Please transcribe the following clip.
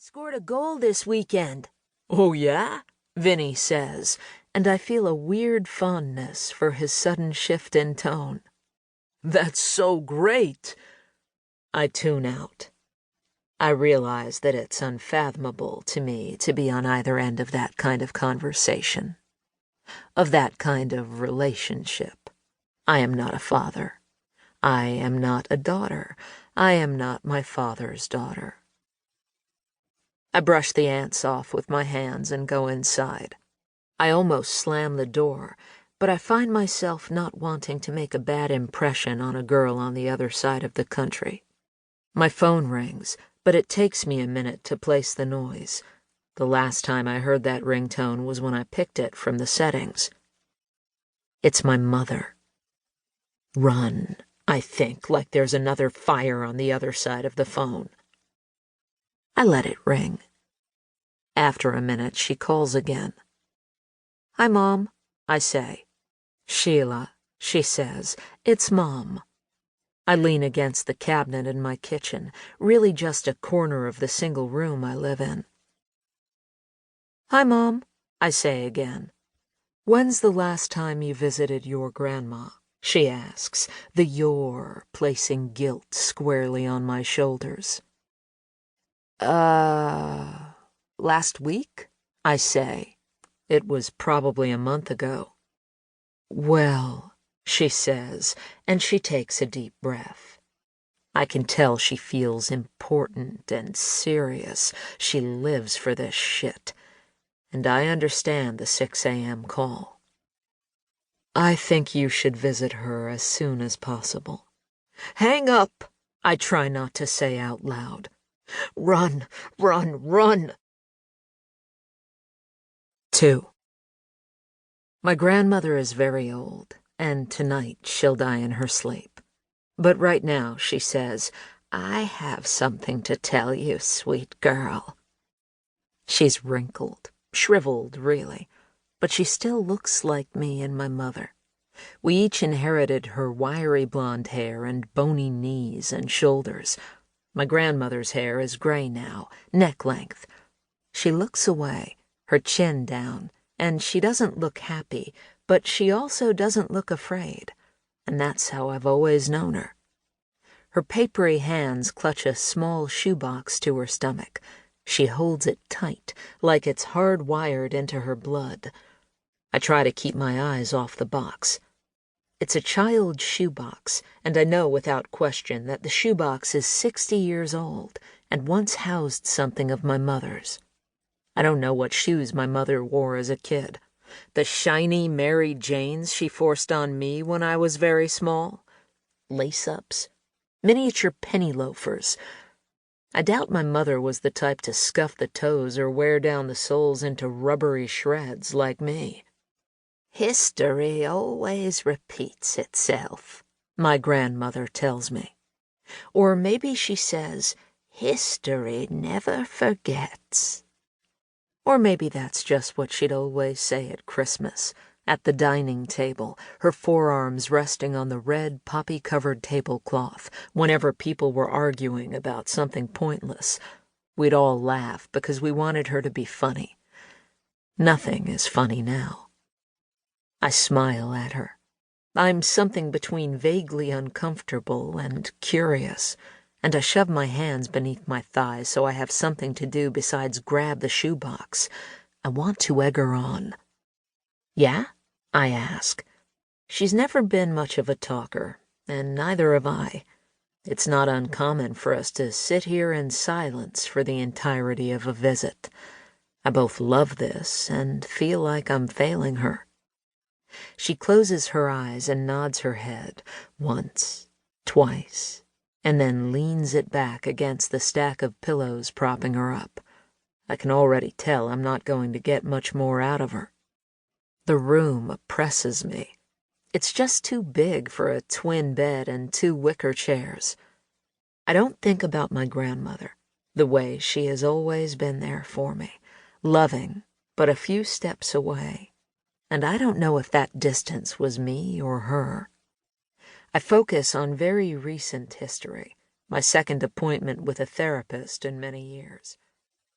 Scored a goal this weekend. Oh, yeah? Vinnie says, and I feel a weird fondness for his sudden shift in tone. That's so great. I tune out. I realize that it's unfathomable to me to be on either end of that kind of conversation, of that kind of relationship. I am not a father. I am not a daughter. I am not my father's daughter. I brush the ants off with my hands and go inside. I almost slam the door, but I find myself not wanting to make a bad impression on a girl on the other side of the country. My phone rings, but it takes me a minute to place the noise. The last time I heard that ringtone was when I picked it from the settings. It's my mother. Run, I think, like there's another fire on the other side of the phone. I let it ring. After a minute, she calls again. Hi, Mom, I say. Sheila, she says, it's Mom. I lean against the cabinet in my kitchen, really just a corner of the single room I live in. Hi, Mom, I say again. When's the last time you visited your grandma? She asks, the your placing guilt squarely on my shoulders. Last week? I say. It was probably a month ago. Well, she says, and she takes a deep breath. I can tell she feels important and serious. She lives for this shit. And I understand the 6 a.m. call. I think you should visit her as soon as possible. Hang up, I try not to say out loud. Run, run, run. 2. My grandmother is very old, and tonight she'll die in her sleep. But right now, she says, I have something to tell you, sweet girl. She's wrinkled, shriveled, really, but she still looks like me and my mother. We each inherited her wiry blonde hair and bony knees and shoulders. My grandmother's hair is gray now, neck length. She looks away, her chin down, and she doesn't look happy, but she also doesn't look afraid, and that's how I've always known her. Her papery hands clutch a small shoebox to her stomach. She holds it tight, like it's hardwired into her blood. I try to keep my eyes off the box. It's a child's shoebox, and I know without question that the shoebox is 60 years old and once housed something of my mother's. I don't know what shoes my mother wore as a kid. The shiny Mary Janes she forced on me when I was very small. Lace-ups. Miniature penny loafers. I doubt my mother was the type to scuff the toes or wear down the soles into rubbery shreds like me. History always repeats itself, my grandmother tells me. Or maybe she says, history never forgets. Or maybe that's just what she'd always say at Christmas, at the dining table, her forearms resting on the red poppy-covered tablecloth, whenever people were arguing about something pointless. We'd all laugh because we wanted her to be funny. Nothing is funny now. I smile at her. I'm something between vaguely uncomfortable and curious, and I shove my hands beneath my thighs so I have something to do besides grab the shoebox. I want to egg her on. Yeah? I ask. She's never been much of a talker, and neither have I. It's not uncommon for us to sit here in silence for the entirety of a visit. I both love this and feel like I'm failing her. She closes her eyes and nods her head once, twice, and then leans it back against the stack of pillows propping her up. I can already tell I'm not going to get much more out of her. The room oppresses me. It's just too big for a twin bed and 2 wicker chairs. I don't think about my grandmother, the way she has always been there for me, loving, but a few steps away. And I don't know if that distance was me or her. I focus on very recent history, my second appointment with a therapist in many years.